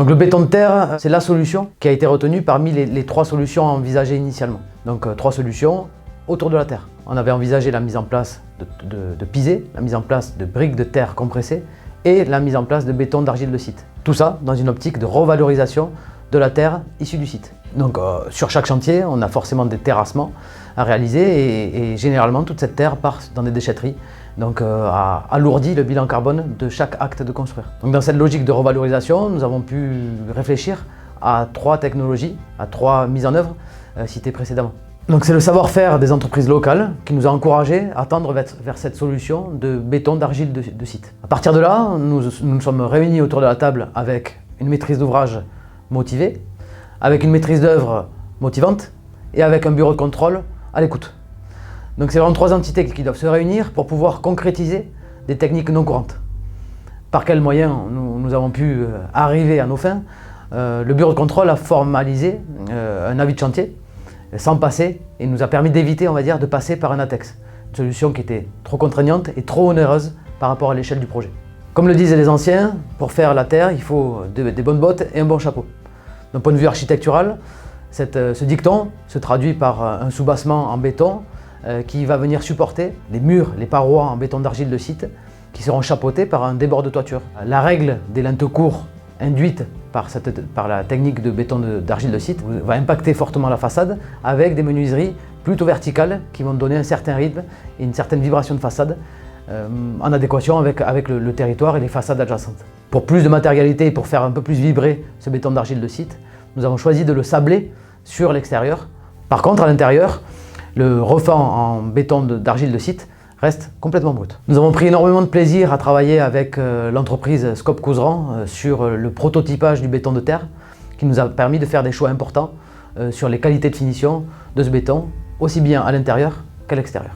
Donc le béton de terre, c'est la solution qui a été retenue parmi les 3 solutions envisagées initialement. Donc 3 solutions autour de la terre. On avait envisagé la mise en place de pisé, la mise en place de briques de terre compressées et la mise en place de béton d'argile de site. Tout ça dans une optique de revalorisation de la terre issue du site. Donc sur chaque chantier, on a forcément des terrassements à réaliser et généralement toute cette terre part dans des déchetteries, donc alourdit le bilan carbone de chaque acte de construire. Donc dans cette logique de revalorisation, nous avons pu réfléchir à 3 technologies, à 3 mises en œuvre citées précédemment. Donc c'est le savoir-faire des entreprises locales qui nous a encouragés à tendre vers cette solution de béton d'argile de site. À partir de là, nous nous sommes réunis autour de la table avec une maîtrise d'ouvrage motivée, avec une maîtrise d'œuvre motivante et avec un bureau de contrôle à l'écoute. Donc c'est vraiment 3 entités qui doivent se réunir pour pouvoir concrétiser des techniques non courantes. Par quels moyens nous avons pu arriver à nos fins? Le bureau de contrôle a formalisé un avis de chantier sans passer et nous a permis d'éviter, on va dire, de passer par un ATEX. Une solution qui était trop contraignante et trop onéreuse par rapport à l'échelle du projet. Comme le disaient les anciens, pour faire la terre, il faut des bonnes bottes et un bon chapeau. D'un point de vue architectural, ce dicton se traduit par un soubassement en béton qui va venir supporter les murs, les parois en béton d'argile de site qui seront chapeautés par un débord de toiture. La règle des lentes courts induite par la technique de béton d'argile de site va impacter fortement la façade avec des menuiseries plutôt verticales qui vont donner un certain rythme et une certaine vibration de façade en adéquation avec le territoire et les façades adjacentes. Pour plus de matérialité et pour faire un peu plus vibrer ce béton d'argile de site, nous avons choisi de le sabler sur l'extérieur. Par contre, à l'intérieur, le refend en béton d'argile de site reste complètement brut. Nous avons pris énormément de plaisir à travailler avec l'entreprise Scope Couserans sur le prototypage du béton de terre qui nous a permis de faire des choix importants sur les qualités de finition de ce béton, aussi bien à l'intérieur qu'à l'extérieur.